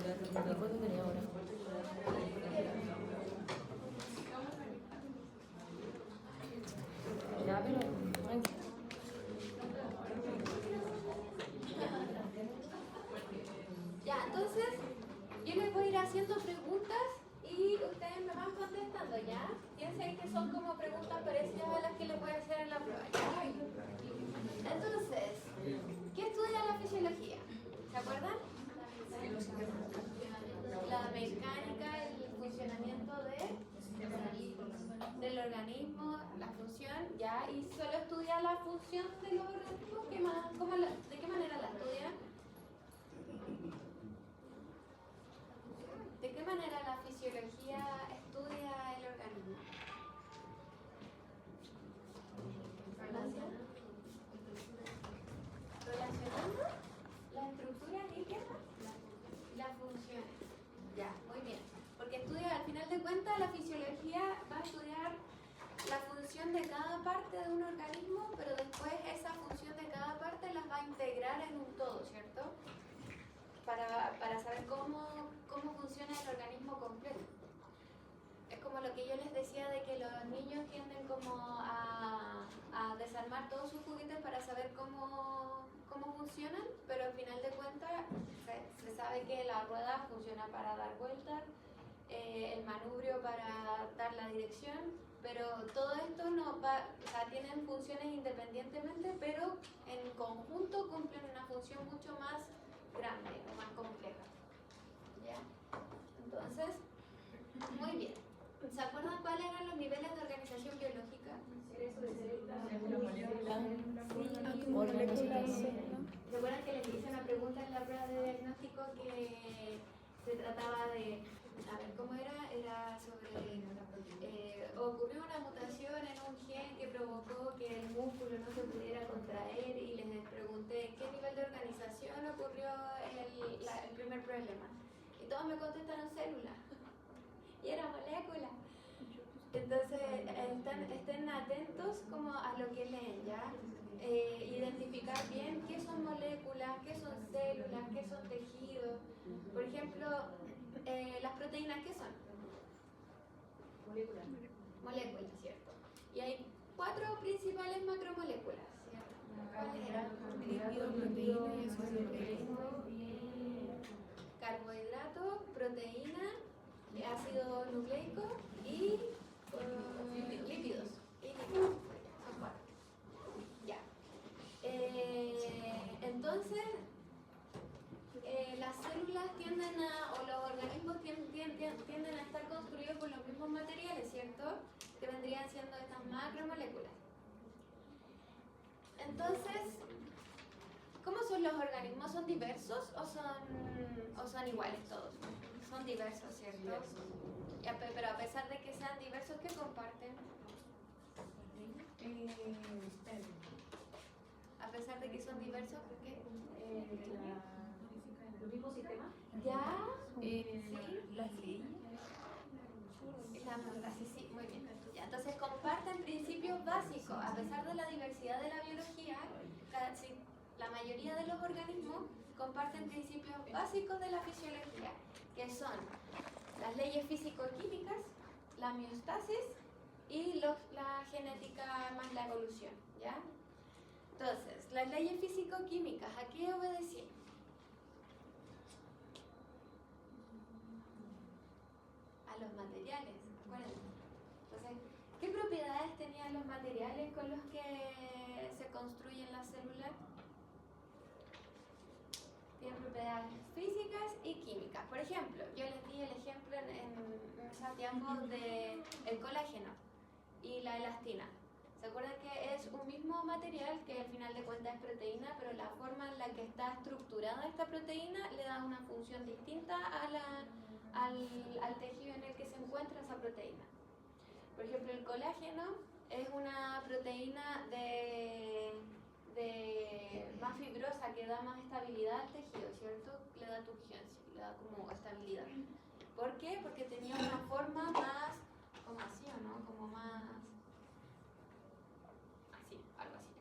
¿Cuánto tenía ahora? Ya, pero... Ya, entonces yo les voy a ir haciendo preguntas y ustedes me van contestando, ¿ya? Piensen que son como preguntas parecidas a las que les voy a hacer en la prueba, ¿ya? Entonces, ¿qué estudia la fisiología? ¿Se acuerdan? La mecánica, el funcionamiento del organismo, la función, ¿ya? Y solo estudia la función de los organismos. ¿Qué más? ¿De qué manera la estudia? ¿De qué manera la fisiología estudia el organismo? Relacionando la estructura y qué más? Las funciones. Ya, muy bien. Porque estudia, al final de cuentas, la fisiología va a estudiar la función de cada parte de un organismo, pero después esa función de cada parte las va a integrar en un todo, ¿cierto? Para saber cómo funciona el organismo completo. Es como lo que yo les decía de que los niños tienden como a desarmar todos sus juguetes para saber cómo funcionan, pero al final de cuentas se sabe que la rueda funciona para dar vueltas, el manubrio para dar la dirección, pero todo esto no va, o sea, tienen funciones independientemente, pero en conjunto cumplen una función mucho más grande o más compleja. ¿Ya? Entonces, muy bien. ¿Se acuerdan cuáles eran los niveles de organización biológica? ¿Se acuerdan que les hice una pregunta en la prueba de diagnóstico que se trataba de, a ver, ¿cómo era? Era sobre, ocurrió una mutación en un gen que provocó que el músculo no se pudiera contraer y les pregunté qué nivel de organización ocurrió el primer problema. Y todos me contestaron célula. Y era molécula. Entonces, estén atentos como a lo que leen, ¿ya? Identificar bien qué son moléculas, qué son células, qué son tejidos. Por ejemplo, las proteínas, ¿qué son? Moléculas. Moléculas, ¿cierto? Y hay 4 principales macromoléculas, ¿cierto? ¿Cuáles eran? Carbohidrato, proteína, ácido nucleico y lípidos. Son 4. Ya. Entonces, las células tienden a, o los organismos tienden a estar construidos por los mismos materiales, ¿cierto? Que vendrían siendo estas macromoléculas. Entonces, ¿cómo son los organismos? ¿Son diversos o son iguales todos? Son diversos, ¿cierto? Pero a pesar de que sean diversos, ¿qué comparten? A pesar de que son diversos, ¿qué? ¿Los mismos sistemas? ¿Ya? ¿Sí? Las leyes. Sí, muy bien. Ya, entonces comparten principios básicos. A pesar de la diversidad de la biología, la mayoría de los organismos comparten principios básicos de la fisiología, que son las leyes físico-químicas, la homeostasis y la genética más la evolución, ¿ya? Entonces, las leyes físico-químicas, ¿a qué obedecían? A los materiales, acuérdense. Entonces, ¿qué propiedades tenían los materiales con los que se construyen las células? Tienen propiedades físicas y químicas. Por ejemplo, yo les di el ejemplo en Santiago del colágeno y la elastina. ¿Se acuerdan que es un mismo material que al final de cuentas es proteína, pero la forma en la que está estructurada esta proteína le da una función distinta al tejido en el que se encuentra esa proteína? Por ejemplo, el colágeno es una proteína más fibrosa que da más estabilidad al tejido, ¿cierto? Le da turgencia, le da como estabilidad. ¿Por qué? Porque tenía una forma más, como así, ¿o no? Como más, así, algo así.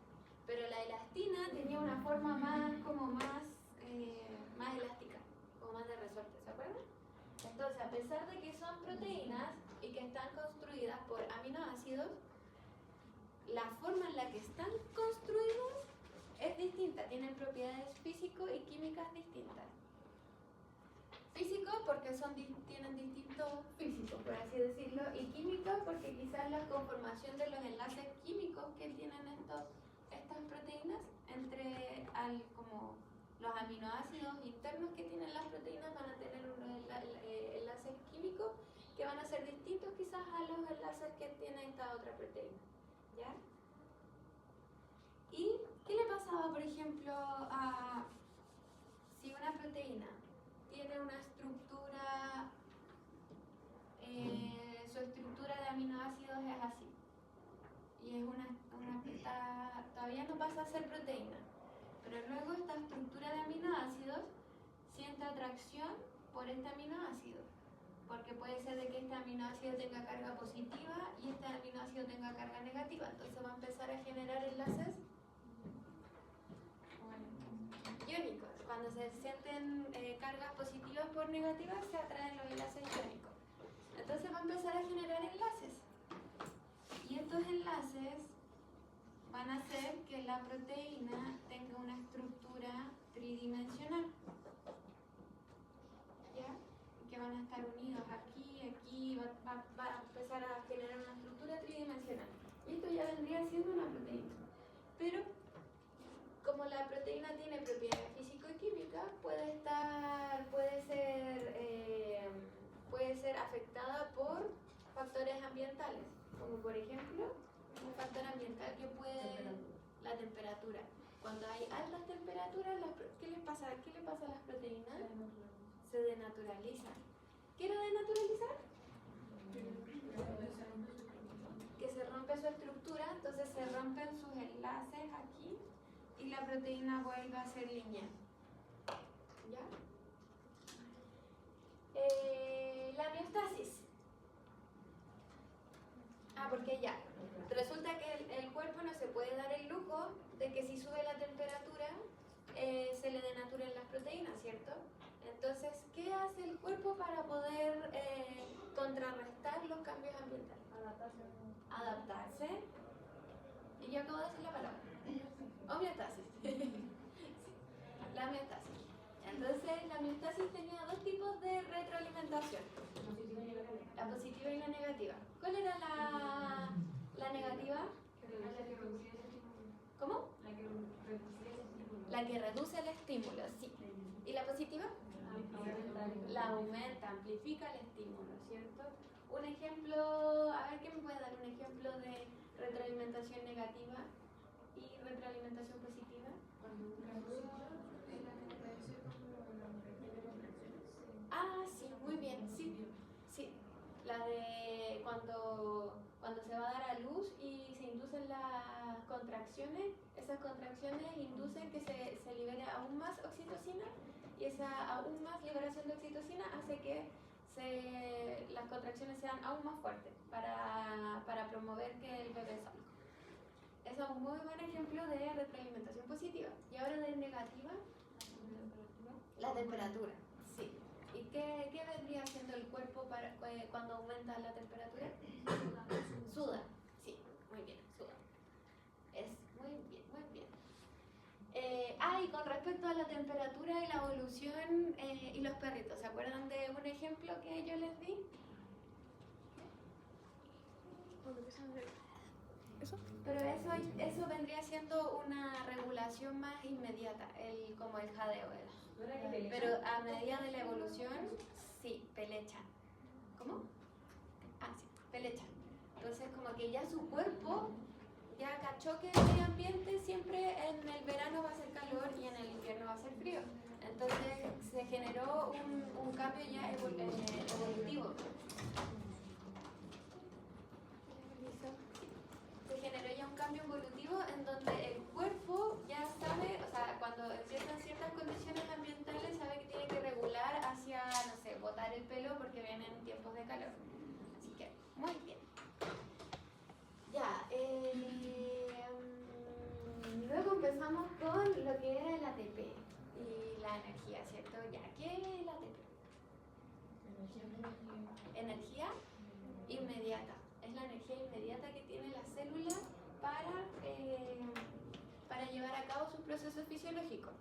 Pero la elastina tenía una forma más elástica, como más de resorte, ¿se acuerdan? Entonces, a pesar de que son proteínas y que están construidas por aminoácidos, la forma en la que están construidos es distinta, tienen propiedades físico y químicas distintas. Físico porque tienen distintos físicos, por así decirlo, y químico porque quizás la conformación de los enlaces químicos que tienen estas proteínas como los aminoácidos internos que tienen las proteínas van a tener unos enlaces químicos que van a ser distintos quizás a los enlaces que tiene esta otra proteína. ¿Ya? ¿Y qué le pasaba, por ejemplo, si una proteína tiene una estructura, su estructura de aminoácidos es así, y es todavía no pasa a ser proteína, pero luego esta estructura de aminoácidos siente atracción por este aminoácido, porque puede ser de que este aminoácido tenga carga positiva y este aminoácido tenga carga negativa, entonces va a empezar a generar enlaces iónicos. Cuando se sienten cargas positivas por negativas, se atraen los enlaces iónicos. Entonces va a empezar a generar enlaces. Y estos enlaces van a hacer que la proteína tenga una estructura tridimensional. ¿Ya? Que van a estar unidos aquí, va a empezar a generar una estructura tridimensional. Y esto ya vendría siendo una proteína. Pero como la proteína tiene propiedades físico-químicas, puede ser afectada por factores ambientales, como por ejemplo un factor ambiental que puede la temperatura. Cuando hay altas temperaturas, ¿qué le pasa a las proteínas? Se denaturalizan. ¿Qué era denaturalizar? Que se rompe su estructura, entonces se rompen sus enlaces aquí y la proteína vuelve a ser lineal. ¿Ya? La miostasis. Porque ya, resulta que el cuerpo no se puede dar el lujo de que si sube la temperatura se le denaturen las proteínas, ¿cierto? Entonces, ¿qué hace el cuerpo para poder contrarrestar los cambios ambientales? Adaptarse. Y yo acabo de decir la palabra. Homeostasis. La miostasis. Entonces, la miostasis tenía dos tipos de retroalimentación. La positiva y la negativa. ¿Cuál era la negativa? ¿Cómo? La que reduce el estímulo, sí. ¿Y la positiva? La aumenta, amplifica el estímulo, ¿cierto? Un ejemplo, a ver, ¿qué me puede dar un ejemplo de retroalimentación negativa y retroalimentación positiva? Sí, muy bien, sí. Sí, la de cuando se va a dar a luz y se inducen las contracciones, esas contracciones inducen que se libere aún más oxitocina y esa aún más liberación de oxitocina hace que las contracciones sean aún más fuertes para promover que el bebé salga. Eso es un muy buen ejemplo de retroalimentación positiva. Y ahora de negativa, la temperatura, sí. ¿Y qué vendría haciendo el cuerpo cuando aumenta la temperatura? Suda, sí, muy bien, suda. Es muy bien, muy bien. Y con respecto a la temperatura y la evolución y los perritos, ¿se acuerdan de un ejemplo que yo les di? ¿Eso? Pero eso vendría siendo una regulación más inmediata, como el jadeo. Pero a medida de la evolución, sí, pelechan. ¿Cómo? Sí, pelechan. Entonces como que ya su cuerpo ya cachó que el medio ambiente siempre en el verano va a ser calor y en el invierno va a ser frío. Entonces se generó un cambio ya evolutivo. Se generó ya un cambio evolutivo en donde el cuerpo ya sabe, o sea, cuando empiezan ciertas condiciones ambientales, sabe que tiene que regular hacia, no sé, botar el pelo porque vienen tiempos de calor. Así que, muy bien. Ya, luego empezamos con lo que era el ATP y la energía, ¿cierto? Ya, ¿qué es el ATP? Energía inmediata. Es la energía inmediata que tiene la célula para llevar a cabo sus procesos fisiológicos.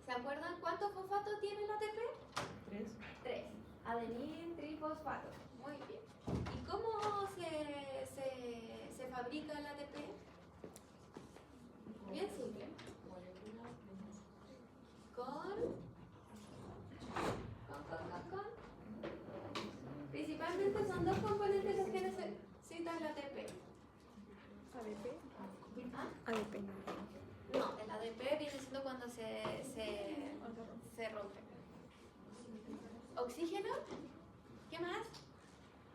¿Se acuerdan cuántos fosfatos tiene el ATP? 3. 3. Adenil trifosfato. Muy bien. ¿Y cómo se fabrica el ATP? Bien simple. Principalmente son dos componentes los que necesita el ATP. ADP. ¿Ah? ADP. No, el ADP viene siendo cuando se rompe. Oxígeno. ¿Qué más?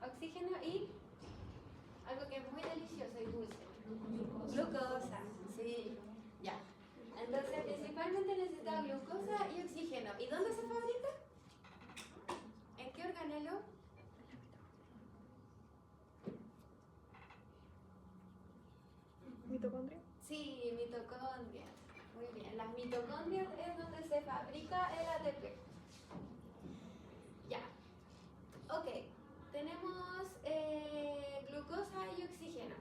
Oxígeno y algo que es muy delicioso y dulce. Glucosa. Sí, ya. Entonces, principalmente necesita glucosa y oxígeno. ¿Y dónde se fabrica? ¿En qué organelo? Mitocondria. Sí, mitocondrias. Muy bien. Las mitocondrias es donde se fabrica el ATP. Ya. Ok. Tenemos glucosa y oxígeno.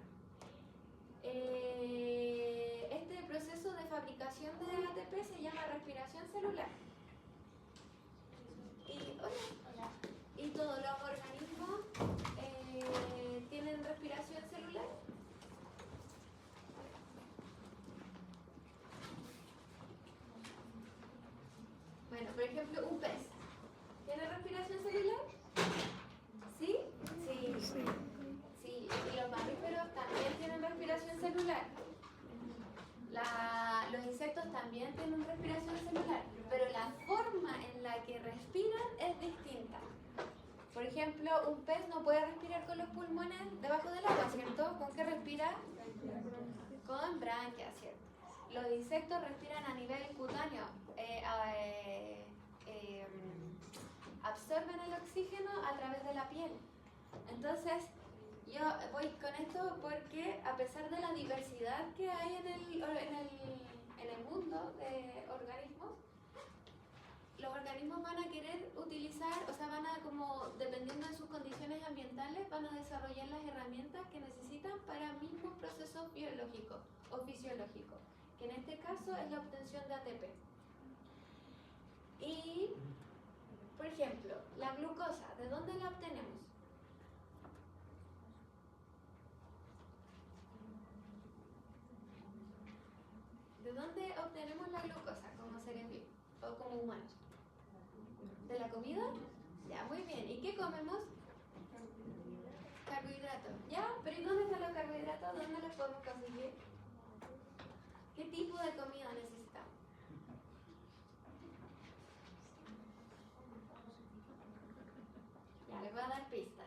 Este proceso de fabricación de ATP se llama respiración celular. Y todos los organismos tienen respiración celular. Bueno, por ejemplo, un pez. ¿Tiene respiración celular? ¿Sí? Sí. Sí, y los mamíferos también tienen respiración celular. Los insectos también tienen respiración celular, pero la forma en la que respiran es distinta. Por ejemplo, un pez no puede respirar con los pulmones debajo del agua, ¿cierto? ¿Con qué respira? Con branquias, ¿cierto? Los insectos respiran a nivel cutáneo, absorben el oxígeno a través de la piel. Entonces, yo voy con esto porque a pesar de la diversidad que hay en el mundo de organismos, los organismos van a querer utilizar, o sea, van a como, dependiendo de sus condiciones ambientales, van a desarrollar las herramientas que necesitan para mismos procesos biológicos o fisiológicos, que en este caso es la obtención de ATP. Y, por ejemplo, la glucosa, ¿de dónde la obtenemos? ¿De dónde obtenemos la glucosa como seres vivos o como humanos? ¿De la comida? Ya, muy bien. ¿Y qué comemos? Carbohidratos. ¿Ya? ¿Pero y dónde están los carbohidratos? ¿Dónde los podemos conseguir? ¿Qué tipo de comida necesitamos? Ya, les voy a dar pistas.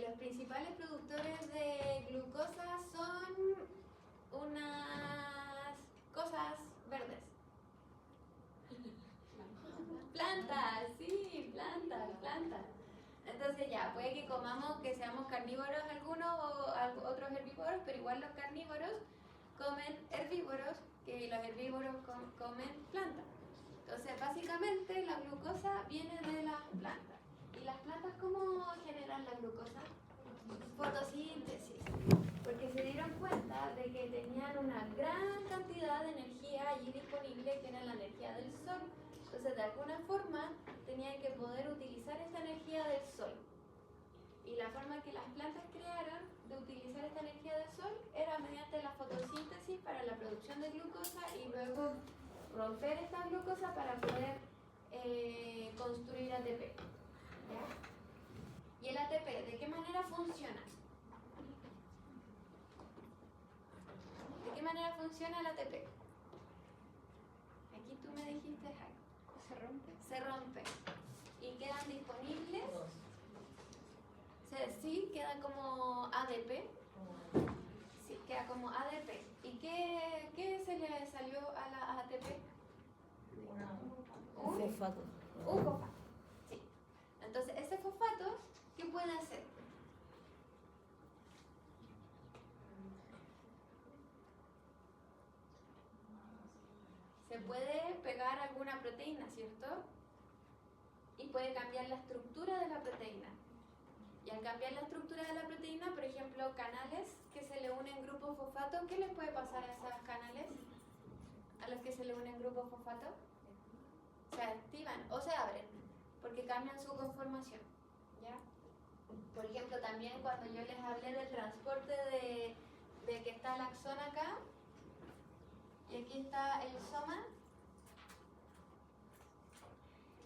Los principales productores de glucosa son unas cosas verdes. Plantas, sí, plantas. Entonces ya, puede que comamos, que seamos carnívoros algunos o otros herbívoros, pero igual los carnívoros comen herbívoros, que los herbívoros comen plantas. Entonces, básicamente la glucosa viene de las plantas. ¿Y las plantas cómo generan la glucosa? Fotosíntesis. Porque se dieron cuenta de que tenían una gran cantidad de energía allí disponible, que era la energía del sol. Entonces, de alguna forma, tenían que poder utilizar esta energía del sol. Y la forma que las plantas crearon de utilizar esta energía del sol era mediante la fotosíntesis para la producción de glucosa y luego romper esta glucosa para poder construir ATP. ¿Ya? ¿Y el ATP de qué manera funciona? ¿De qué manera funciona el ATP? Aquí tú me dijiste algo. Se rompe. ¿Y quedan disponibles? Sí, queda como ADP. Sí, queda como ADP. ¿Y qué se le salió a la ATP? Un fosfato. Un fosfato. Sí. Entonces, ese fosfato, ¿qué puede hacer? Se puede pegar a alguna proteína, ¿cierto? y puede cambiar la estructura de la proteína. Y al cambiar la estructura de la proteína, por ejemplo, canales que se le unen grupos fosfato, ¿qué les puede pasar a esos canales? A los que se le unen grupos fosfato, se activan o se abren, porque cambian su conformación, ¿ya? Por ejemplo, también cuando yo les hablé del transporte de que está el axón acá, y aquí está el soma,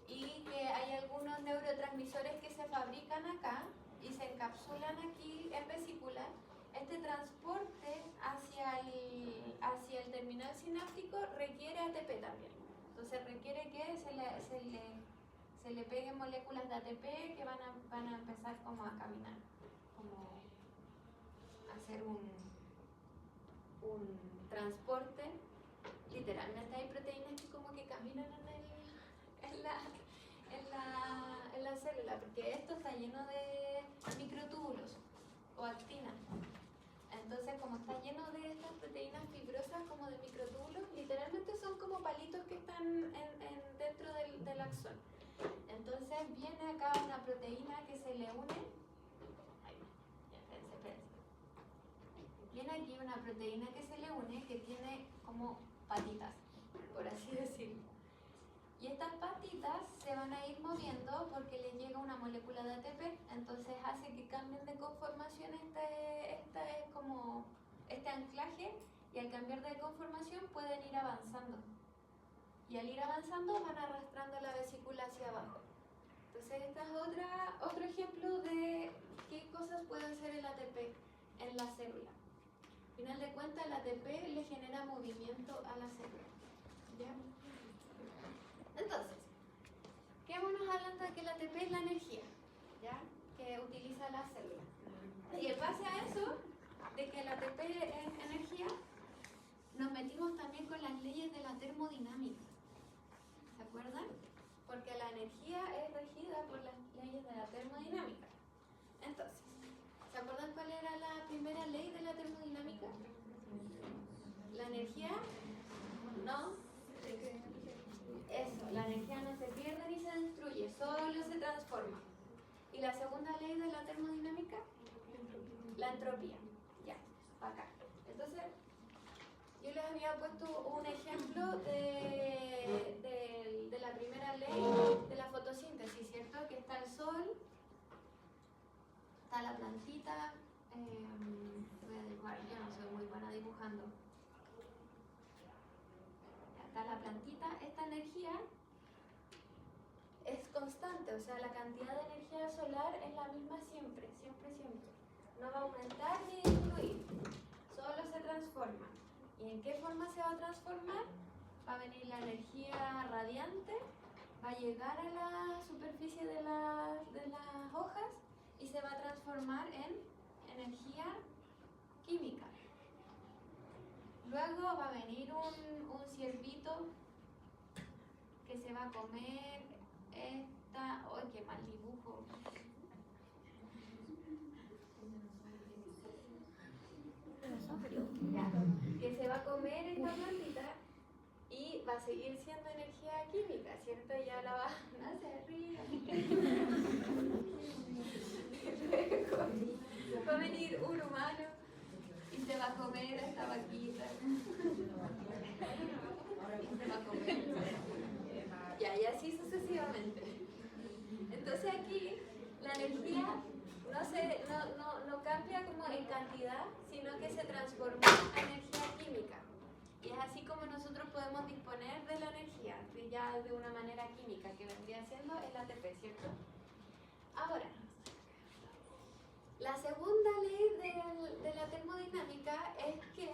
y que hay algunos neurotransmisores que se fabrican acá y se encapsulan aquí en vesícula. Este transporte hacia el terminal sináptico requiere ATP también. Entonces requiere que se le peguen moléculas de ATP que van a empezar como a caminar, como a hacer un transporte. Literalmente hay proteínas que como que caminan en la célula, porque esto está lleno de microtúbulos o actinas. Entonces, como está lleno de estas proteínas fibrosas como de microtúbulos, literalmente son como palitos que están dentro del axón. Entonces viene acá una proteína que se le une. Ay, ya, espérense. Viene aquí una proteína que se le une que tiene como patitas, por así decirlo. Y estas patitas se van a ir moviendo porque les llega una molécula de ATP, entonces hace que cambien de conformación este anclaje, y al cambiar de conformación pueden ir avanzando. Y al ir avanzando van arrastrando la vesícula hacia abajo. Entonces este es otro ejemplo de qué cosas puede hacer el ATP en la célula. Al final de cuentas el ATP le genera movimiento a la célula. ¿Ya? Entonces, quedémonos hablando de que el ATP es la energía, ¿ya? Que utiliza la célula. Y en base a eso, de que el ATP es energía, nos metimos también con las leyes de la termodinámica. ¿Se acuerdan? Porque la energía es regida por las leyes de la termodinámica. Entonces, ¿se acuerdan cuál era la primera ley de la termodinámica? La energía la energía no se pierde ni se destruye, solo se transforma. ¿Y la segunda ley de la termodinámica? La entropía. Ya, acá. Entonces, yo les había puesto un ejemplo de la primera ley de la fotosíntesis, ¿cierto? Que está el sol, está la plantita, voy a dibujar, yo no soy muy buena dibujando. Está la plantita, esta energía es constante, o sea, la cantidad de energía solar es la misma siempre, siempre, siempre. No va a aumentar ni disminuir, solo se transforma. ¿Y en qué forma se va a transformar? Va a venir la energía radiante, va a llegar a la superficie de las hojas y se va a transformar en energía química. Luego va a venir un ciervito que se va a comer esta... ¡Ay, qué mal dibujo! Ya, que se va a comer esta plantita y va a seguir siendo energía química, ¿cierto? Ya la va a hacer arriba. Va a venir un humano y se va a comer a esta vaquita. Y se va a comer. Ya, y así sucesivamente. Entonces aquí la energía no cambia como en cantidad, sino que se transforma en energía química. Y es así como nosotros podemos disponer de la energía, ya de una manera química, que vendría siendo el ATP, ¿cierto? Ahora, la segunda ley de la termodinámica es que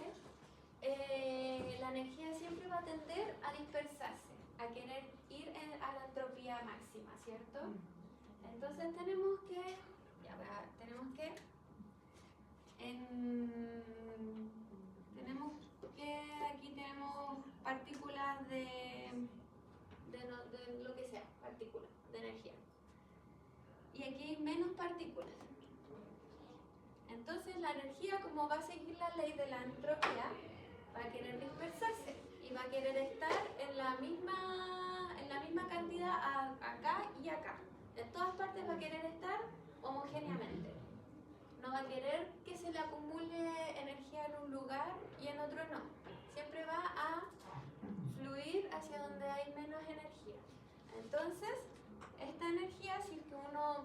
la energía siempre va a tender a dispersarse, a querer ir a la entropía máxima, ¿cierto? Entonces tenemos que aquí tenemos partículas de lo que sea, partículas de energía. Y aquí hay menos partículas. Entonces la energía, como va a seguir la ley de la entropía, va a querer dispersarse y va a querer estar en la misma misma cantidad acá y acá. En todas partes va a querer estar homogéneamente. No va a querer que se le acumule energía en un lugar y en otro no. Siempre va a fluir hacia donde hay menos energía. Entonces, esta energía, si es que uno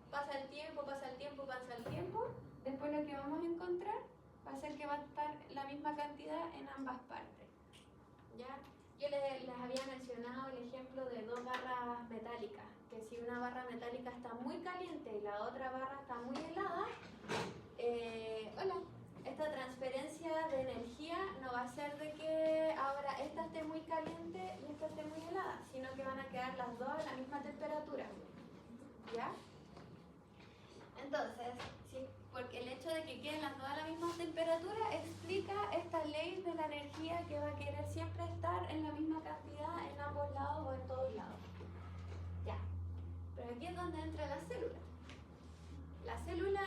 pasa el tiempo, después lo que vamos a encontrar va a ser que va a estar la misma cantidad en ambas partes. ¿Ya? Yo les había mencionado el ejemplo de dos barras metálicas, que si una barra metálica está muy caliente y la otra barra está muy helada, esta transferencia de energía no va a ser de que ahora esta esté muy caliente y esta esté muy helada, sino que van a quedar las dos a la misma temperatura. ¿Ya? Entonces, sí, porque el hecho de que queden las dos a la misma temperatura explica esta ley de la energía que va a querer siempre estar en la misma cantidad en ambos lados o en todos lados. Ya. Pero aquí es donde entra la célula. La célula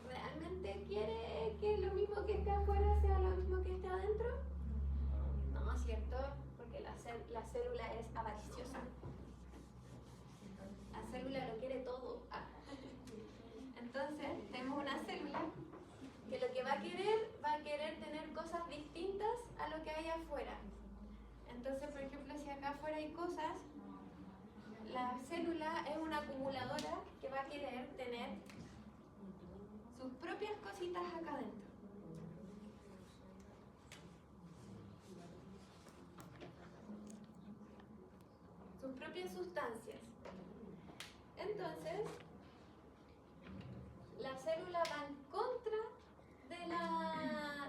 realmente quiere que lo mismo que esté afuera sea lo mismo que esté adentro. No, ¿cierto? Porque la célula es avariciosa. La célula lo quiere todo. Entonces, tenemos una célula que lo que va a querer tener cosas distintas a lo que hay afuera. Entonces, por ejemplo, si acá afuera hay cosas, la célula es una acumuladora que va a querer tener sus propias cositas acá adentro. Sus propias sustancias. Entonces, la célula va en contra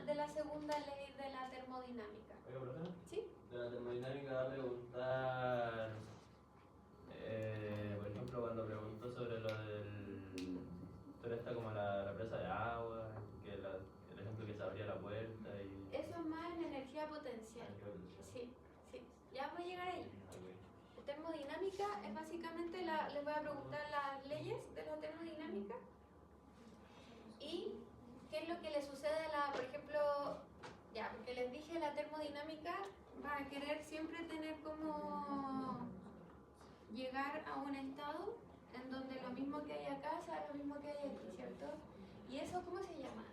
de la segunda ley de la termodinámica. Oiga, profesor. ¿Sí? De la termodinámica va a preguntar, por ejemplo, cuando preguntó sobre lo del... Pero está como la presa de agua, que el ejemplo que se abría la puerta y... Eso es más en energía potencial. Sí, sí. Ya voy a llegar ahí. La termodinámica es básicamente, les voy a preguntar las leyes de la termodinámica y qué es lo que le sucede a la, por ejemplo, ya, porque les dije, la termodinámica va a querer siempre tener como llegar a un estado en donde lo mismo que hay acá sea lo mismo que hay aquí, ¿cierto? ¿Y eso cómo se llama?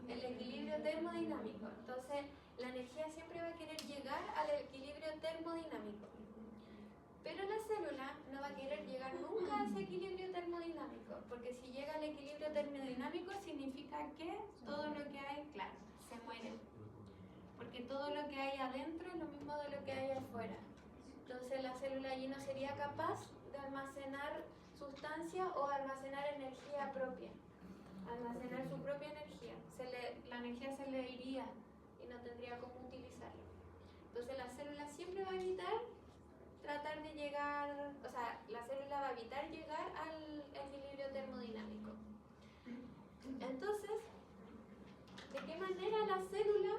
El equilibrio termodinámico. Entonces, la energía siempre va a querer llegar al equilibrio termodinámico. Pero la célula no va a querer llegar nunca a ese equilibrio termodinámico, porque si llega al equilibrio termodinámico significa que todo lo que hay, claro, se muere. Porque todo lo que hay adentro es lo mismo de lo que hay afuera. Entonces la célula allí no sería capaz de almacenar sustancia o almacenar energía propia. Almacenar su propia energía. La energía se le iría y no tendría cómo utilizarla. Entonces la célula siempre va a evitar tratar de llegar, o sea, la célula va a evitar llegar al equilibrio termodinámico. Entonces, ¿de qué manera la célula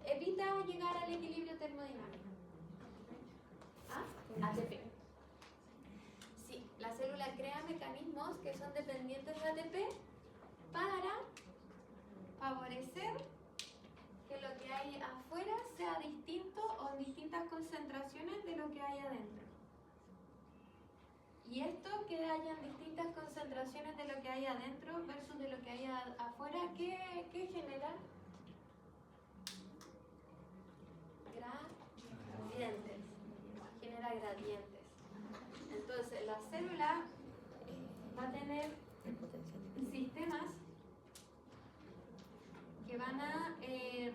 evita llegar al equilibrio termodinámico? ¿Ah? ATP. Sí, la célula crea mecanismos que son dependientes de ATP para favorecer que lo que hay afuera sea distinto o en distintas concentraciones de lo que hay adentro. Y esto, que hayan distintas concentraciones de lo que hay adentro versus de lo que hay afuera, ¿qué genera? Gradientes. Genera gradientes. Entonces, la célula va a tener sistemas que van a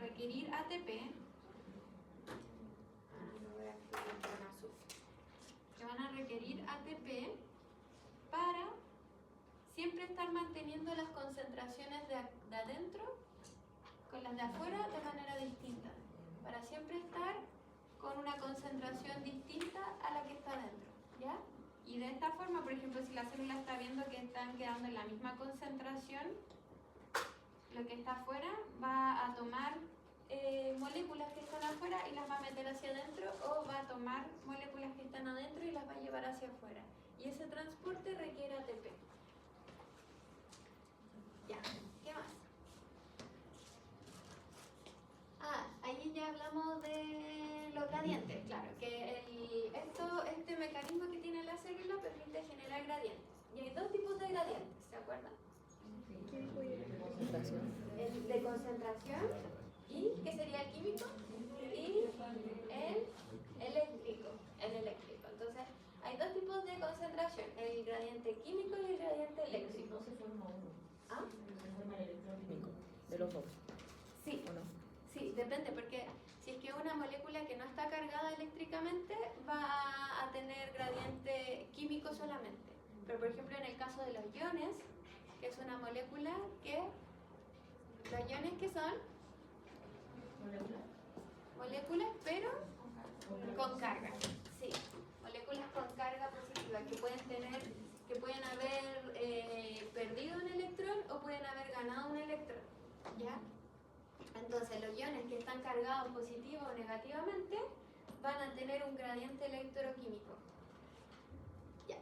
requerir ATP, que van a requerir ATP para siempre estar manteniendo las concentraciones de adentro con las de afuera de manera distinta, para siempre estar con una concentración distinta a la que está adentro, ¿ya? Y de esta forma, por ejemplo, si la célula está viendo que están quedando en la misma concentración, lo que está afuera va a tomar moléculas que están afuera y las va a meter hacia adentro, o va a tomar moléculas que están adentro y las va a llevar hacia afuera. Y ese transporte requiere ATP. Ya, ¿qué más? Ahí ya hablamos de los gradientes, claro, que este mecanismo permite generar gradientes. Y hay dos tipos de gradientes, ¿se acuerdan? Químico y Concentración. El de concentración, y ¿qué sería el químico? Y el eléctrico. Entonces, hay dos tipos de concentración, el gradiente químico y el gradiente eléctrico. No se forma uno. ¿Ah? Se forma el electroquímico. De los dos, Sí, ¿o no? sí, depende, porque si es que una molécula que no está cargada eléctricamente va a tener gradiente químico solamente. Pero por ejemplo en el caso de los iones, que es una molécula que... ¿Los iones qué son? Moléculas, pero con carga. Sí, moléculas con carga positiva que pueden haber perdido un electrón o pueden haber ganado un electrón. ¿Ya? Entonces los iones que están cargados positivo o negativamente van a tener un gradiente electroquímico. Ya.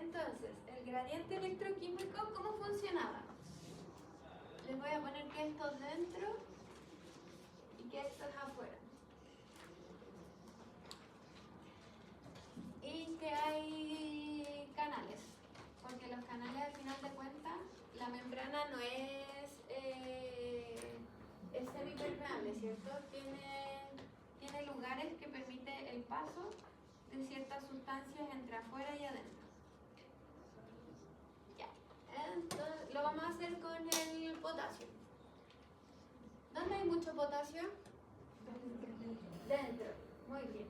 Entonces, el gradiente electroquímico, ¿cómo funcionaba? Les voy a poner que esto es dentro y que esto es afuera. Y que hay canales, porque los canales al final de cuentas, la membrana no es semipermeable, ¿cierto? Tiene lugares que permiten el paso de ciertas sustancias entre afuera y adentro. Ya, entonces lo vamos a hacer con el potasio. ¿Dónde hay mucho potasio? Dentro, muy bien.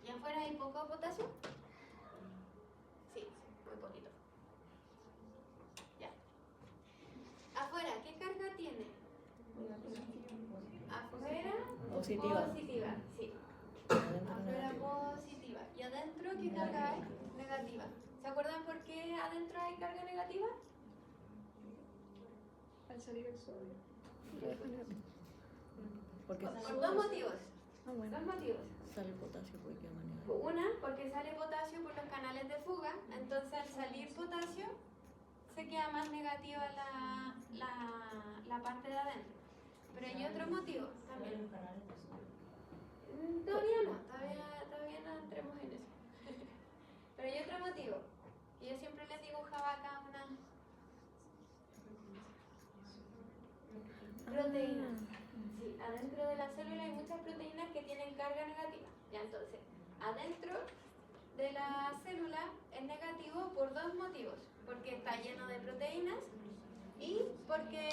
¿Y afuera hay poco potasio? Sí, muy poquito. Ya. Afuera, ¿qué carga tiene? Afuera, Positiva. positiva, sí. Adentro Afuera negativo. positiva. ¿Y adentro qué carga hay? Negativa. ¿Se acuerdan por qué adentro hay carga negativa? al salir el sodio. Porque Por dos motivos. Ah, bueno. Dos motivos. sale potasio porque queda negativo. Una, porque sale potasio por los canales de fuga, entonces al salir potasio se queda más negativa la parte de adentro. Pero hay otro motivo también. Todavía no entremos en eso. Pero hay otro motivo. Y yo siempre les dibujaba acá una proteína. Sí, adentro de la célula hay muchas proteínas que tienen carga negativa. Ya, entonces, adentro de la célula es negativo por dos motivos. Porque está lleno de proteínas y porque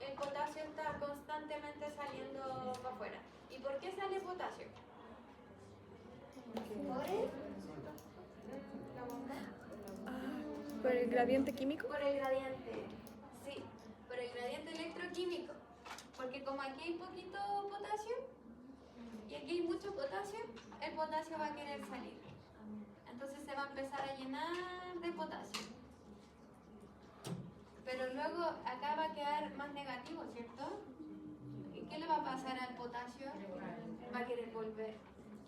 el potasio está constantemente saliendo para afuera. ¿Y por qué sale potasio? ¿Por el gradiente químico? Por el gradiente, sí, por el gradiente electroquímico. Porque como aquí hay poquito potasio y aquí hay mucho potasio, el potasio va a querer salir. Entonces se va a empezar a llenar de potasio. Pero luego acá va a quedar más negativo, ¿cierto? ¿Y qué le va a pasar al potasio? Va a querer volver.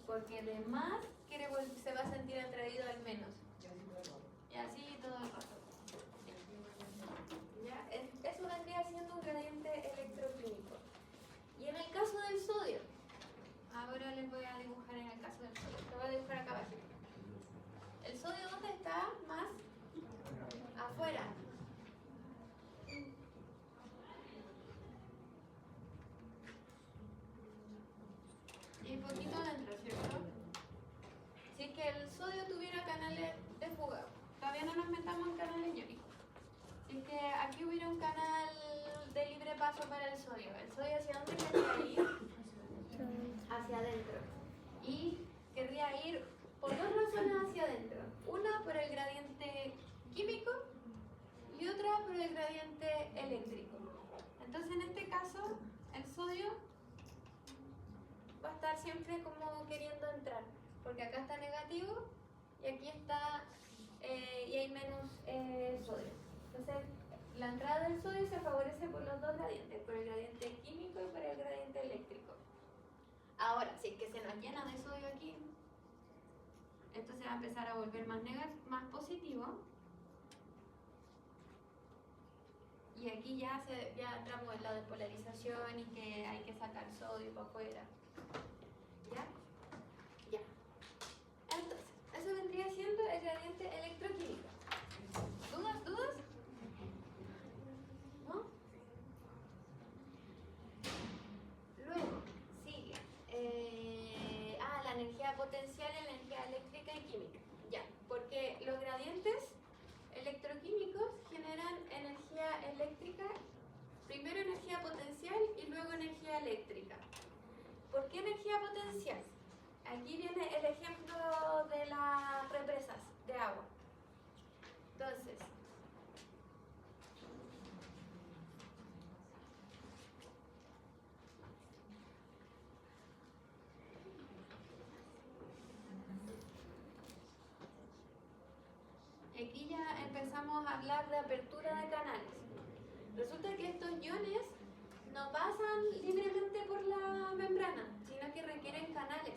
Porque de más se va a sentir atraído al menos. Y así todo el rato. ¿Ya? Eso vendría siendo un gradiente electroquímico. Y en el caso del sodio, ahora les voy a dibujar en el caso del sodio. Lo voy a dibujar acá abajo. ¿El sodio dónde está? Más afuera. Y un poquito adentro, ¿cierto? Si es que el sodio tuviera canales de fuga, todavía no nos metamos en canales iónicos. Si es que aquí hubiera un canal de libre paso para el sodio ¿hacia dónde querría ir? Hacia adentro. Y querría ir por dos razones hacia adentro. Una por el gradiente químico y otra por el gradiente eléctrico. Entonces en este caso el sodio va a estar siempre como queriendo entrar, porque acá está negativo y aquí está y hay menos sodio. Entonces La entrada del sodio se favorece por los dos gradientes, por el gradiente químico y por el gradiente eléctrico. Ahora, si es que se nos llena de sodio aquí, esto se va a empezar a volver más positivo. Y aquí ya entramos en la despolarización y que hay que sacar sodio para afuera. ¿Ya? Ya. Entonces, eso vendría siendo el gradiente electroquímico. ¿Dudas? ¿No? Luego, sigue. La energía potencial, la energía eléctrica y química. Ya, porque los gradientes electroquímicos generan energía eléctrica, primero energía potencial y luego energía eléctrica. ¿Por qué energía potencial? Aquí viene el ejemplo de las represas de agua. Entonces, aquí ya empezamos a hablar de apertura de canales. Resulta que estos iones no pasan libremente por la membrana, sino que requieren canales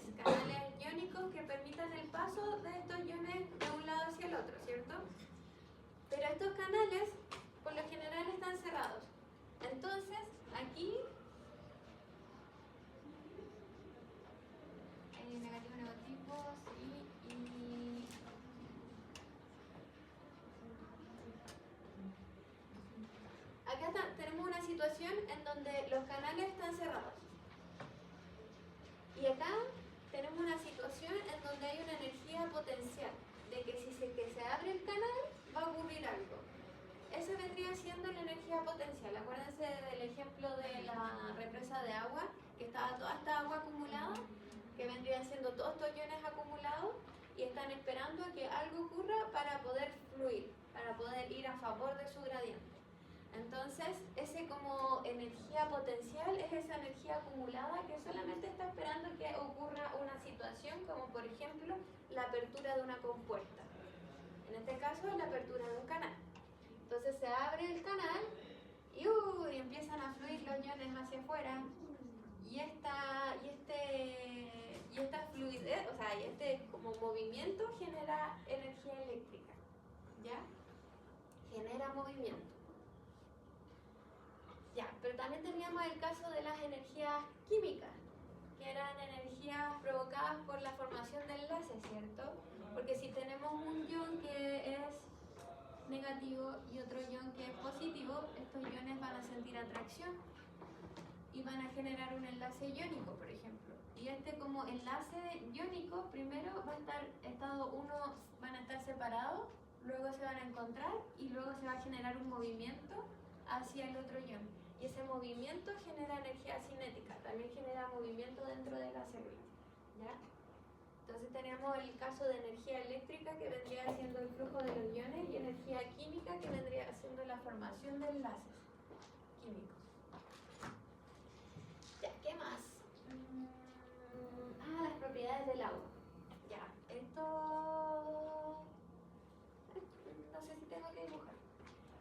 iónicos que permitan el paso de estos iones de un lado hacia el otro, ¿cierto? Pero estos canales, por lo general, están cerrados. Entonces, aquí negativo, sí, y acá tenemos una situación en donde los canales están cerrados. Y acá tenemos una situación en donde hay una energía potencial, de que si se abre el canal, va a ocurrir algo. Esa vendría siendo la energía potencial. Acuérdense del ejemplo de la represa de agua, que estaba toda esta agua acumulada, que vendrían siendo todos estos iones acumulados, y están esperando a que algo ocurra para poder fluir, para poder ir a favor de su gradiente. Entonces, ese como energía potencial es esa energía acumulada que solamente está esperando que ocurra una situación, como por ejemplo la apertura de una compuerta. En este caso, la apertura de un canal. Entonces se abre el canal y empiezan a fluir los iones hacia afuera. Y esta fluidez, o sea, y este como movimiento genera energía eléctrica. ¿Ya? Genera movimiento. Ya, pero también teníamos el caso de las energías químicas, que eran energías provocadas por la formación de enlaces, ¿cierto? Porque si tenemos un ion que es negativo y otro ion que es positivo, estos iones van a sentir atracción y van a generar un enlace iónico, por ejemplo. Y este como enlace iónico, primero va a estar, estado 1 van a estar separados, luego se van a encontrar y luego se va a generar un movimiento hacia el otro ion. Y ese movimiento genera energía cinética, también genera movimiento dentro de la célula. ¿Ya? Entonces tenemos el caso de energía eléctrica, que vendría siendo el flujo de los iones, y energía química, que vendría siendo la formación de enlaces químicos. Ya, ¿qué más? Las propiedades del agua. Ya, esto no sé si tengo que dibujar.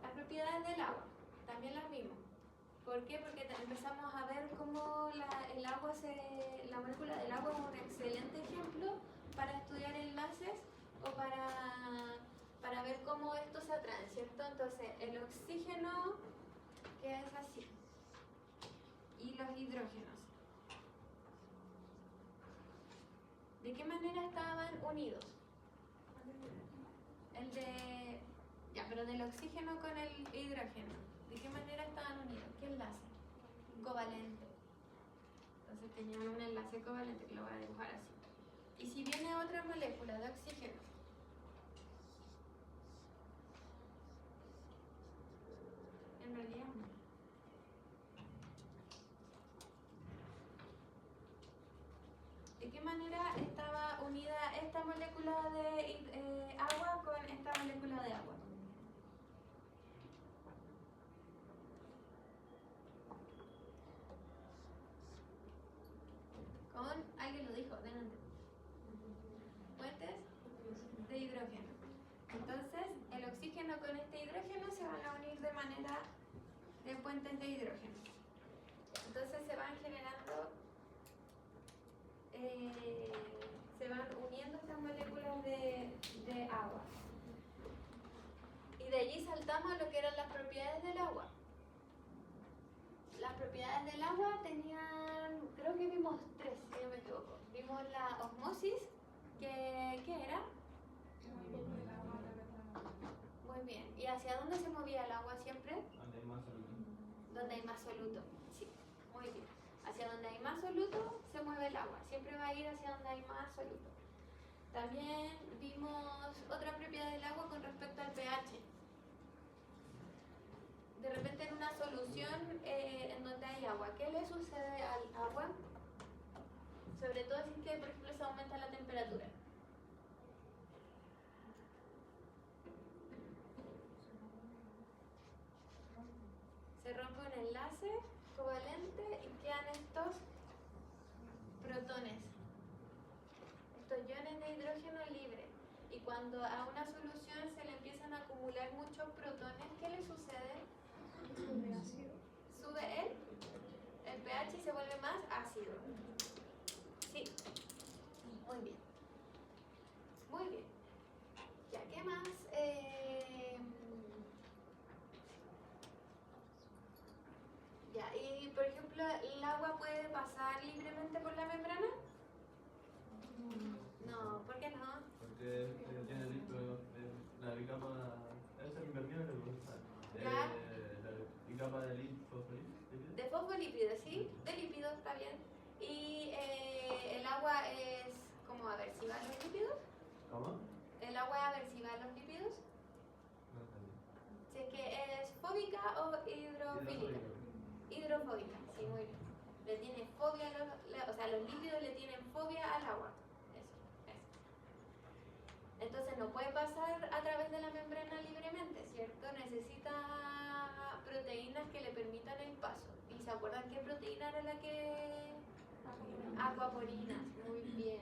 Las propiedades del agua, también las vimos. ¿Por qué? Porque empezamos a ver cómo la molécula del agua es un excelente ejemplo para estudiar enlaces o para ver cómo estos se atraen, ¿cierto? Entonces, el oxígeno, que es así, y los hidrógenos. ¿De qué manera estaban unidos? Pero del oxígeno con el hidrógeno, ¿de qué manera estaban unidos? ¿Qué enlace? Covalente. Entonces tenían un enlace covalente, que lo voy a dibujar así. Y si viene otra molécula de oxígeno, en realidad no. ¿De qué manera estaba unida esta molécula de agua con esta molécula de agua? Alguien lo dijo, delante. Puentes de hidrógeno. Entonces, el oxígeno con este hidrógeno se van a unir de manera fuentes de hidrógeno. Entonces se van generando, se van uniendo estas moléculas de agua. Y de allí saltamos a lo que eran las propiedades del agua. Las propiedades del agua tenían, creo que vimos tres, si no me equivoco. Vimos la osmosis, ¿qué era? Muy bien. ¿Y hacia dónde se movía el agua siempre? Donde hay más solución. Donde hay más soluto. Sí, muy bien. Hacia donde hay más soluto se mueve el agua. Siempre va a ir hacia donde hay más soluto. También vimos otra propiedad del agua con respecto al pH. De repente en una solución en donde hay agua, ¿qué le sucede al agua? Sobre todo si es que, por ejemplo, se aumenta la temperatura. Se rompe un enlace covalente y quedan estos protones, estos iones de hidrógeno libre. Y cuando a una solución se le empiezan a acumular muchos protones, ¿qué le sucede? Sube el pH y se vuelve más ácido. Sí, muy bien. Muy bien. Ya, ¿qué más? Ya, y por ejemplo, ¿el agua puede pasar libremente por la membrana? No, ¿por qué no? Porque tiene líquido, la bicapa, es el impermeable, Ya. la bicapa de líquido. De fosfolípidos, ¿sí? De lípidos, está bien. Y el agua es como aversiva a los lípidos. ¿Cómo? ¿El agua es aversiva a los lípidos? No entendí. Si es que es fóbica o hidrofílica. Hidrofóbica, sí, muy bien. Le tiene fobia, o sea, los lípidos le tienen fobia al agua. Eso. Entonces no puede pasar a través de la membrana libremente, ¿cierto? Necesita proteínas que le permitan el paso. ¿Y se acuerdan qué proteína era la que...? Aquaporinas, muy bien.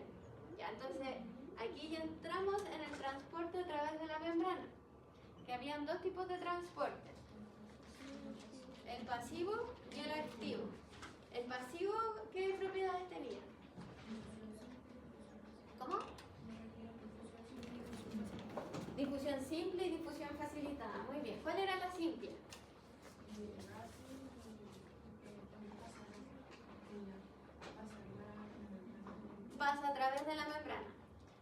Ya, entonces aquí ya entramos en el transporte a través de la membrana. Que habían dos tipos de transporte. El pasivo y el activo. ¿El pasivo qué propiedades tenía? ¿Cómo? Difusión simple y difusión facilitada. Muy bien. ¿Cuál era la simple? Pasa a través de la membrana.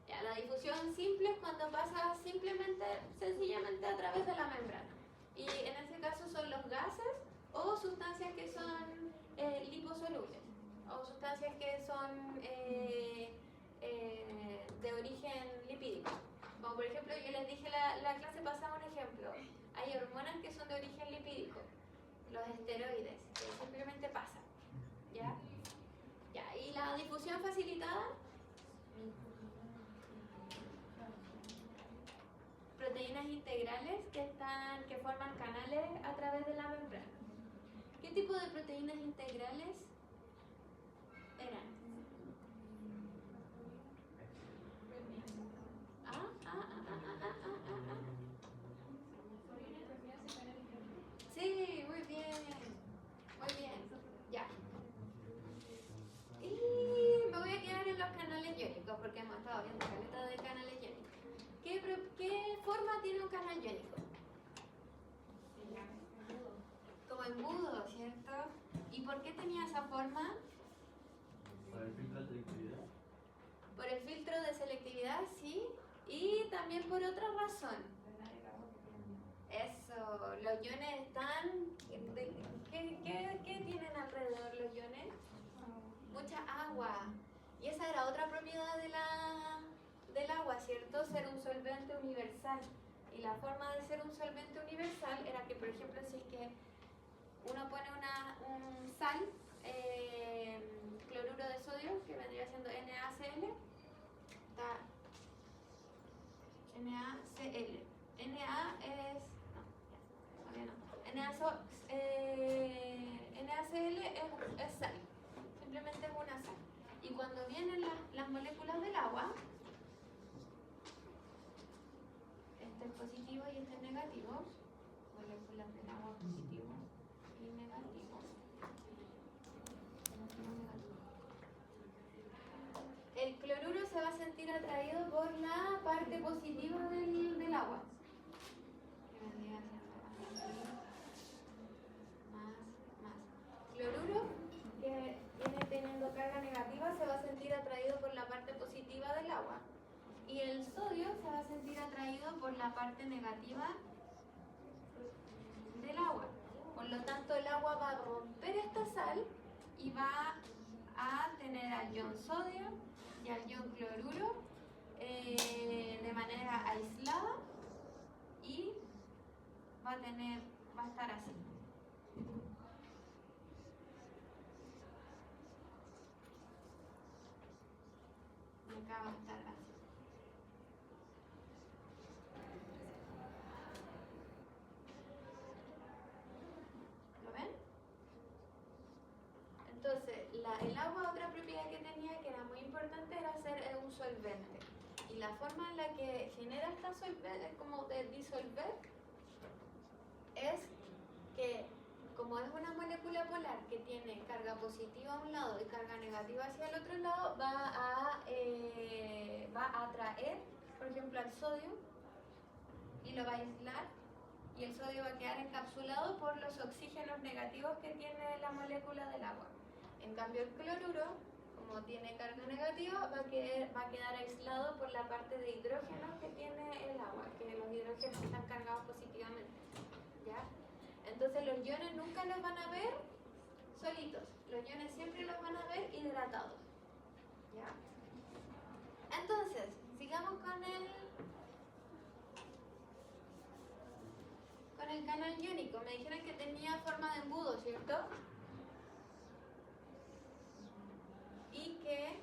Ya, la difusión simple es cuando pasa sencillamente a través de la membrana. Y en este caso son los gases o sustancias que son liposolubles o sustancias que son de origen lipídico. Como por ejemplo, yo les dije la clase pasada un ejemplo. Hay hormonas que son de origen lipídico, los esteroides, que simplemente pasan. ¿Ya? Ya, y la difusión facilitada, proteínas integrales que forman canales a través de la membrana. ¿Qué tipo de proteínas integrales eran? Sí, muy bien. Muy bien. Ya. Y me voy a quedar en los canales iónicos porque hemos estado viendo caleta de canales iónicos. ¿Qué forma tiene un canal iónico? Como embudo, ¿cierto? ¿Y por qué tenía esa forma? Por el filtro de selectividad. Por el filtro de selectividad, sí. Y también por otra razón. Eso, los iones están... ¿Qué tienen alrededor los iones? Mucha agua. Y esa era otra propiedad del agua, ¿cierto? Ser un solvente universal. Y la forma de ser un solvente universal era que, por ejemplo, si es que uno pone un sal, cloruro de sodio, que vendría siendo NaCl, está NaCl. Na es... no, todavía no. NaCl es sal, simplemente es una sal. Y cuando vienen las moléculas del agua, este es positivo y este es negativo, moléculas del agua positivo y negativo. parte positiva del agua. Que vendría siendo más. Cloruro, que viene teniendo carga negativa, se va a sentir atraído por la parte positiva del agua. Y el sodio se va a sentir atraído por la parte negativa del agua. Por lo tanto, el agua va a romper esta sal y va a tener al ion sodio y al ion cloruro de manera aislada y va a estar así. Y acá va a estar así. ¿Lo ven? Entonces, el agua, otra propiedad que tenía que era muy importante era ser un solvente. Y la forma en la que genera esta solvente, como de disolver, es que como es una molécula polar que tiene carga positiva a un lado y carga negativa hacia el otro lado, va a atraer, por ejemplo, al sodio y lo va a aislar, y el sodio va a quedar encapsulado por los oxígenos negativos que tiene la molécula del agua. En cambio, el cloruro, como tiene carga negativa, va a quedar aislado por la parte de hidrógenos que tiene el agua, que los hidrógenos están cargados positivamente. ¿Ya? Entonces los iones nunca los van a ver solitos, los iones siempre los van a ver hidratados. ¿Ya? Entonces, sigamos con el canal iónico. Me dijeron que tenía forma de embudo, ¿cierto? Y que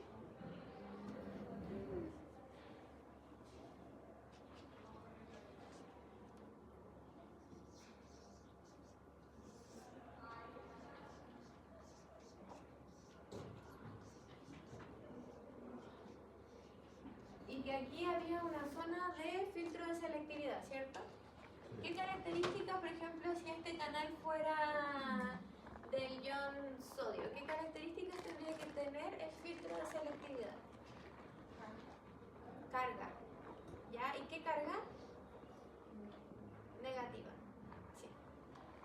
aquí había una zona de filtro de selectividad, ¿cierto? ¿Qué características, por ejemplo, si este canal fuera del ion sodio, qué características tendría que tener el filtro de selectividad? Carga. ¿Ya? ¿Y qué carga? Negativa. Sí.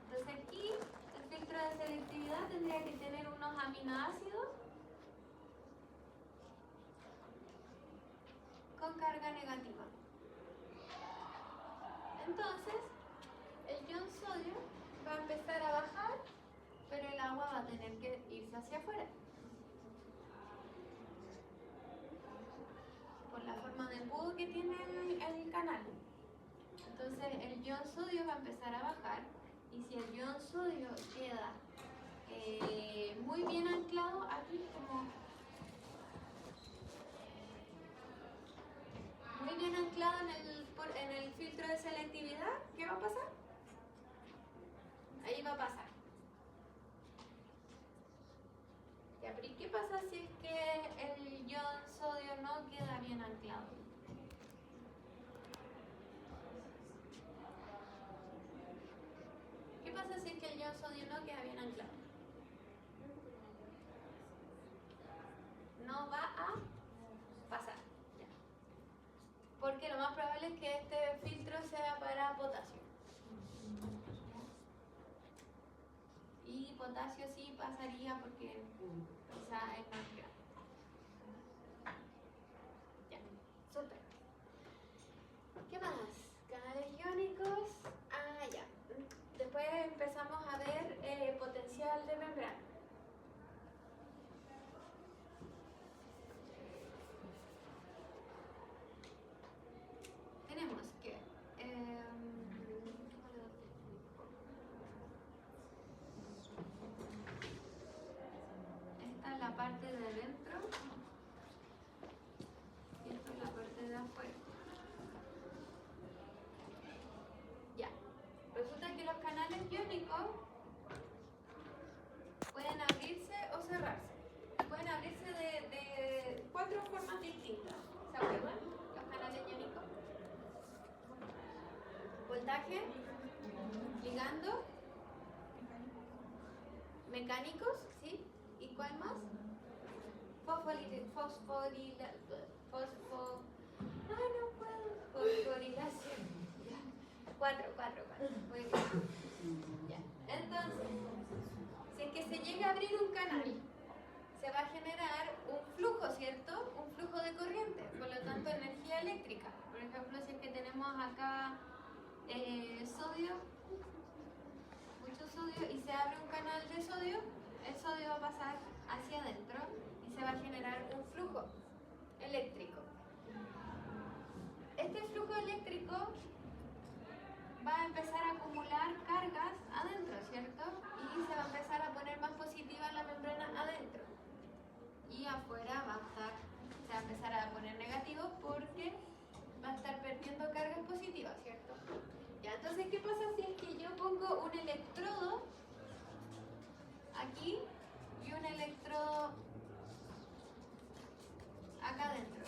Entonces aquí el filtro de selectividad tendría que tener unos aminoácidos con carga negativa. Entonces, el ion sodio va a empezar a bajar, pero el agua va a tener que irse hacia afuera. Por la forma de embudo que tiene el canal. Entonces, el ion sodio va a empezar a bajar, y si el ion sodio queda muy bien anclado aquí, como muy bien anclado en el filtro de selectividad, ¿qué va a pasar? Ahí va a pasar. Ya, pero ¿y qué pasa si es que el ion sodio no queda bien anclado? ¿Qué pasa si es que el ion sodio no queda bien anclado? No va a pasar. Ya. Porque lo más probable es que este filtro sea para potasio. Y potasio sí pasaría porque quizá es más grande. Ya, súper. ¿Qué más? Canales iónicos. Ah, ya. Después empezamos a ver potencial de membrana. Tenemos que esta es la parte de adentro y esta es la parte de afuera. Ya, resulta que los canales iónicos pueden abrirse o cerrarse. Pueden abrirse de 4 formas distintas. ¿Se acuerdan? Los canales iónicos. Voltaje, ligando, mecánicos, ¿sí? ¿Y cuál más? Ay, no puedo. fosforilación. Ya. 4. Muy bien. Ya. Entonces, si es que se llega a abrir un canal, se va a generar un flujo, ¿cierto? Un flujo de corriente, por lo tanto energía eléctrica. Por ejemplo, si es que tenemos acá sodio, mucho sodio, y se abre un canal de sodio, el sodio va a pasar hacia adentro y se va a generar un flujo eléctrico. Este flujo eléctrico va a empezar a acumular cargas adentro, ¿cierto? Y se va a empezar a poner más positiva la membrana adentro. Y afuera se va a empezar a poner negativo porque va a estar perdiendo cargas positivas, ¿cierto? Ya, entonces, ¿qué pasa si es que yo pongo un electrodo aquí y un electrodo acá adentro?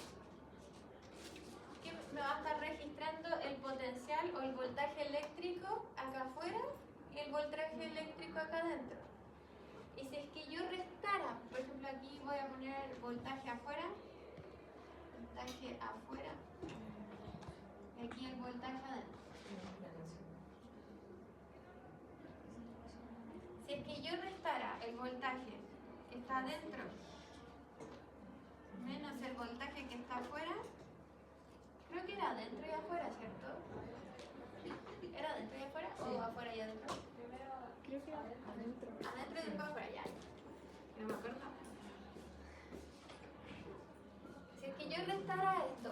Que me va a estar registrando el potencial o el voltaje eléctrico acá afuera y el voltaje eléctrico acá adentro. Y si es que yo restara, por ejemplo, aquí voy a poner voltaje afuera, y aquí el voltaje adentro. Si es que yo restara el voltaje que está adentro menos el voltaje que está afuera, creo que era adentro y afuera, ¿cierto? ¿Era adentro y afuera o afuera y adentro? Creo que adentro. Adentro y después afuera, ya. No me acuerdo. Si es que yo restara esto,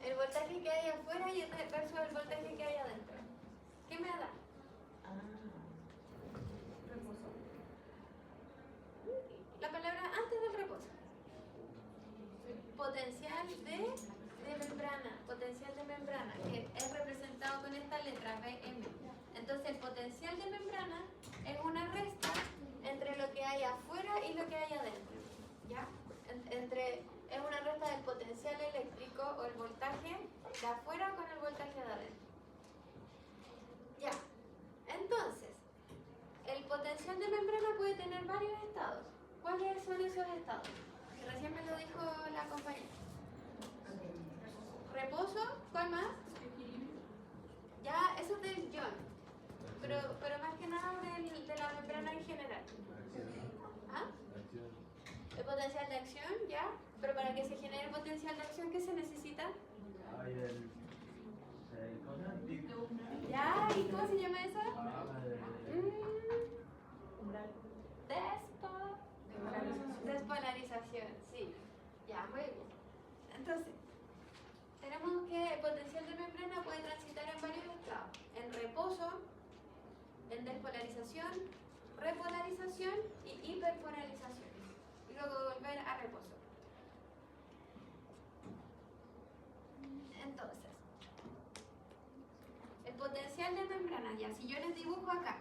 el voltaje que hay afuera y versus el voltaje que hay adentro, ¿qué me da? La palabra antes del reposo. Potencial de membrana, que es representado con esta letra Bm. Entonces el potencial de membrana es una resta entre lo que hay afuera y lo que hay adentro. ¿Ya? Es una resta del potencial eléctrico o el voltaje de afuera con el voltaje de adentro. Ya. Entonces, el potencial de membrana puede tener varios estados. ¿Cuáles son esos estados? Que recién me lo dijo la compañera. Reposo, ¿cuál más? Ya, eso es del ion, pero más que nada de la membrana en general. ¿Ah? El potencial de acción, ya, pero para que se genere potencial de acción, ¿qué se necesita? Ya, ¿y cómo se llama esa? Despolarización, sí. Ya, muy bien. Entonces, tenemos que el potencial de membrana puede transitar en varios estados. En reposo, en despolarización, repolarización y hiperpolarización. Y luego volver a reposo. Entonces, el potencial de membrana, ya, si yo les dibujo acá,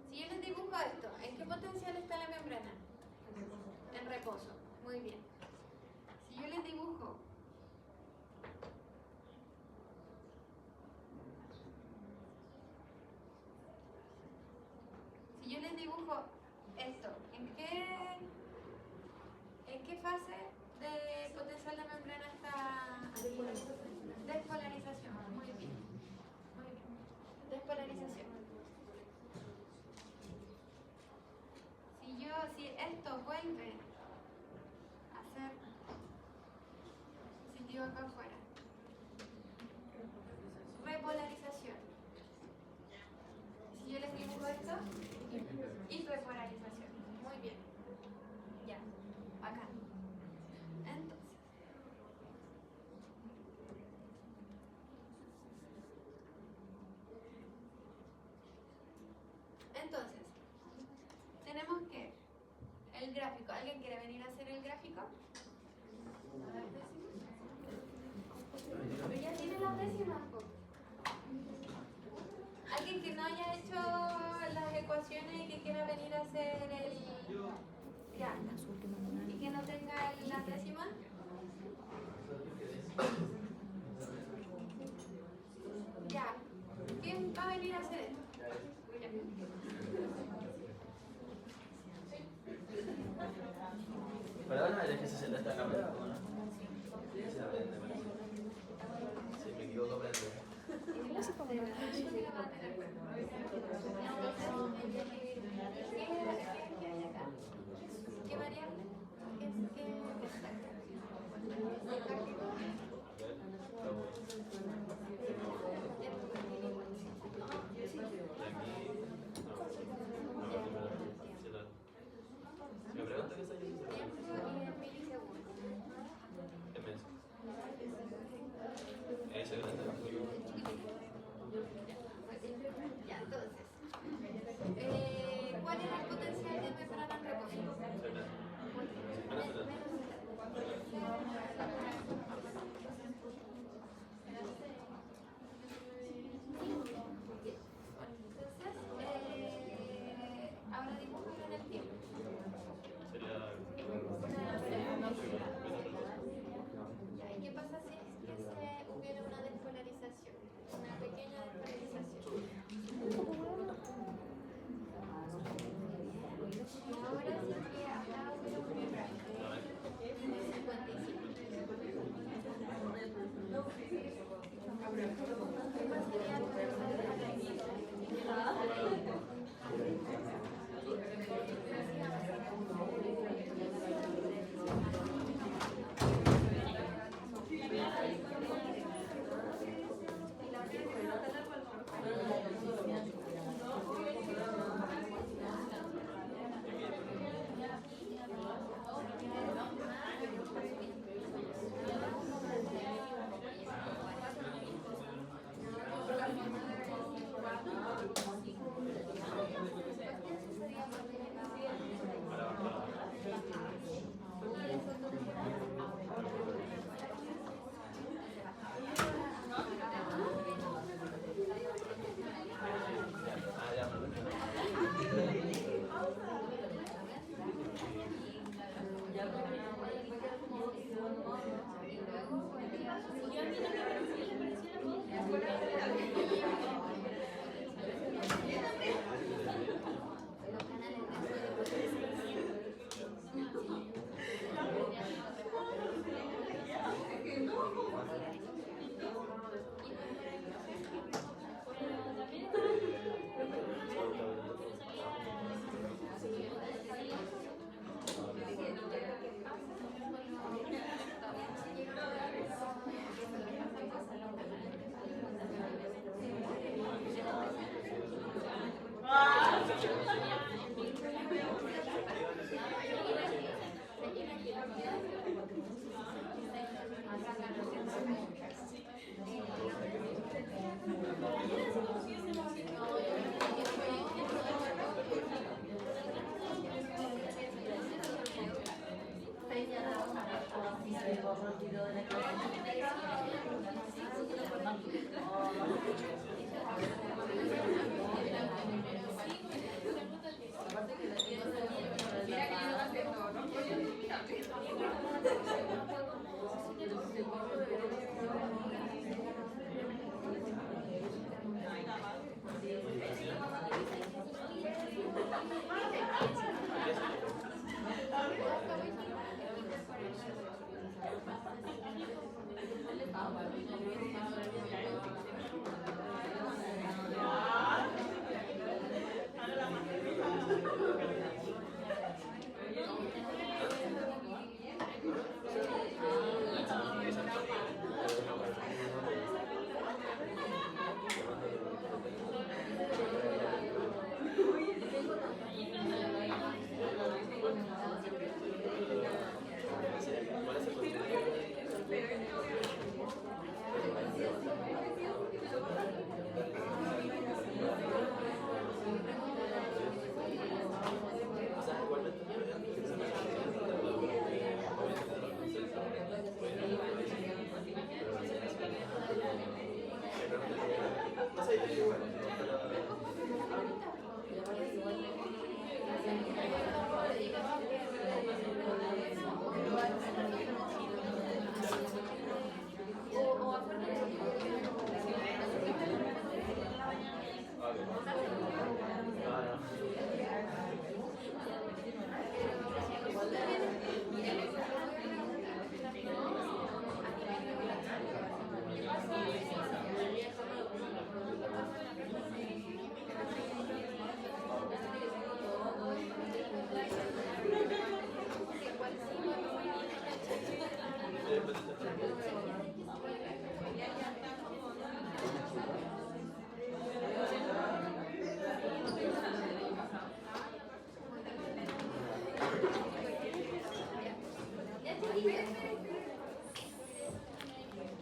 si yo les dibujo esto, ¿en qué potencial está la membrana? En reposo, muy bien. Si yo les dibujo esto, ¿en qué fase de potencial de membrana está? Despolarización, muy bien. Muy bien. Despolarización. Si esto vuelve a ser positivo acá afuera, repolarización. Si yo les dibujo esto, hiperpolarización. Muy bien. Ya, acá. Entonces, tenemos que el gráfico. ¿Alguien quiere venir a hacer el gráfico? Pero ya tiene las décimas. Alguien que no haya hecho las ecuaciones y que quiera venir a hacer el... Ya. Y que no tenga las décimas.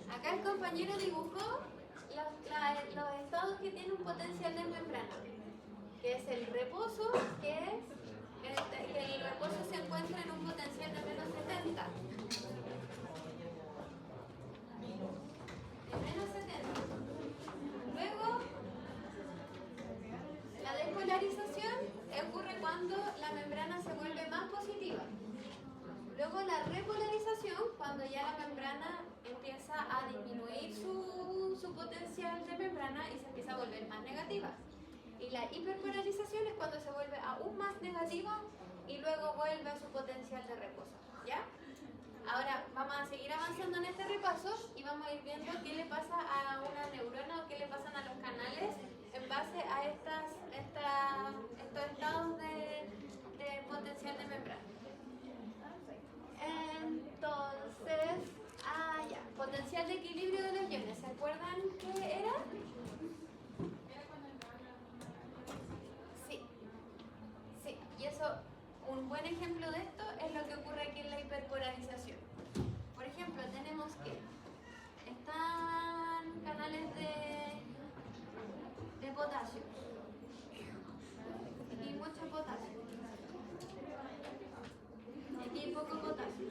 Acá el compañero dibujó los estados que tienen un potencial de membrana, que es el reposo, que el reposo se encuentra en un potencial de menos 70. De menos 70. Luego, la despolarización ocurre cuando la membrana se vuelve más positiva. Luego la repolarización, cuando ya la membrana empieza a disminuir su potencial de membrana y se empieza a volver más negativa. Y la hiperpolarización es cuando se vuelve aún más negativa y luego vuelve a su potencial de reposo. ¿Ya? Ahora vamos a seguir avanzando en este repaso y vamos a ir viendo qué le pasa a una neurona o qué le pasan a los canales en base a estos estados de potencial de membrana. Entonces, ya, potencial de equilibrio de los iones. ¿Se acuerdan qué era? Sí, sí, y eso, un buen ejemplo de esto es lo que ocurre aquí en la hiperpolarización. Por ejemplo, tenemos que están canales de potasio y mucho potasio. Aquí hay poco potasio.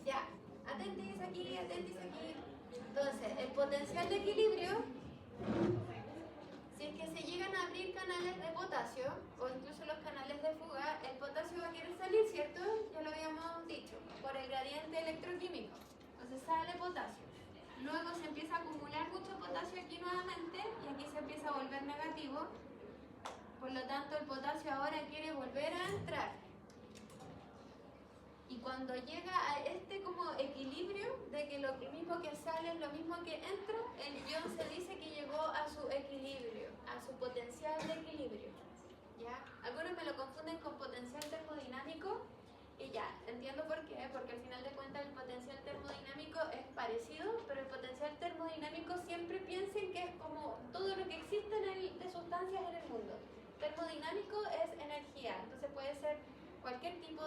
Ya, atentis aquí, atentis aquí. Entonces, el potencial de equilibrio, si es que se llegan a abrir canales de potasio, o incluso los canales de fuga, el potasio va a querer salir, ¿cierto? Ya lo habíamos dicho, por el gradiente electroquímico. Entonces sale potasio. Luego se empieza a acumular mucho potasio aquí nuevamente, y aquí se empieza a volver negativo. Por lo tanto, el potasio ahora quiere volver a entrar. Y cuando llega a este como equilibrio de que lo mismo que sale es lo mismo que entra, el ion se dice que llegó a su equilibrio, a su potencial de equilibrio. ¿Ya? Algunos me lo confunden con potencial termodinámico y ya, entiendo por qué, porque al final de cuentas el potencial termodinámico es parecido, pero el potencial termodinámico siempre piensen que es como todo lo que existe de sustancias en el mundo. Termodinámico es energía, entonces puede ser cualquier tipo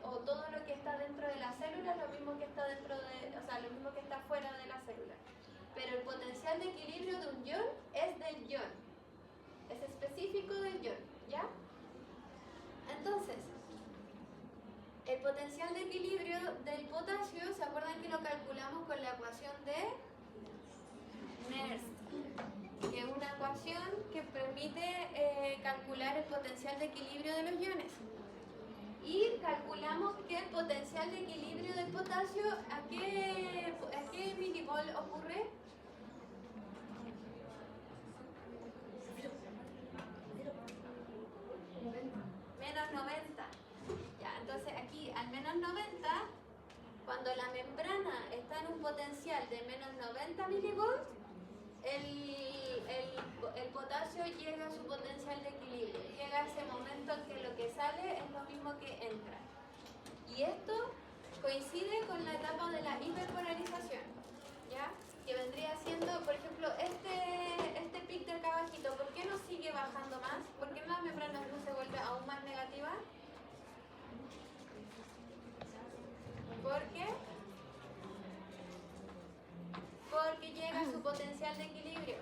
o todo lo que está dentro de la célula, lo mismo que está dentro de, o sea, lo mismo que está fuera de la célula. pero el potencial de equilibrio de un ion es del ion, es específico del ion, ¿ya? Entonces, el potencial de equilibrio del potasio, ¿se acuerdan que lo calculamos con la ecuación de Nernst? Que es una ecuación que permite calcular el potencial de equilibrio de los iones. Y calculamos que el potencial de equilibrio del potasio, ¿a qué milimol ocurre? Menos 90. Ya, entonces aquí al menos 90, cuando la membrana está en un potencial de menos 90 milivolts, el potasio llega a su potencial de equilibrio, llega a ese momento en que lo que sale es lo mismo que entra. Y esto coincide con la etapa de la hiperpolarización, ¿ya? Que vendría siendo, por ejemplo, este pic de acá abajito, ¿por qué no sigue bajando más? ¿Por qué la membrana no se vuelve aún más negativa? ¿Por qué? Porque llega a su potencial de equilibrio.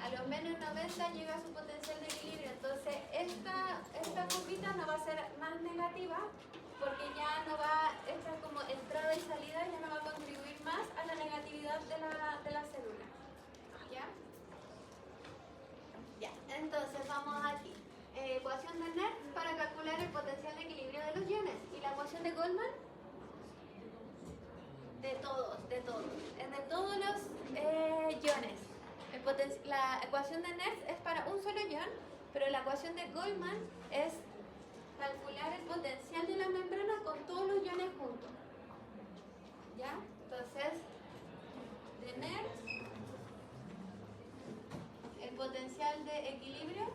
A los menos 90 llega a su potencial de equilibrio. Entonces esta curvita no va a ser más negativa porque ya no va, esta como entrada y salida ya no va a contribuir más a la negatividad de la célula. ¿Ya? Ya, entonces vamos aquí. Ecuación de Nernst para calcular el potencial de equilibrio de los iones. ¿Y la ecuación de Goldman? De todos. Es de todos los iones. La ecuación de Nernst es para un solo ion, pero la ecuación de Goldman es calcular el potencial de la membrana con todos los iones juntos. ¿Ya? Entonces, de Nernst, el potencial de equilibrio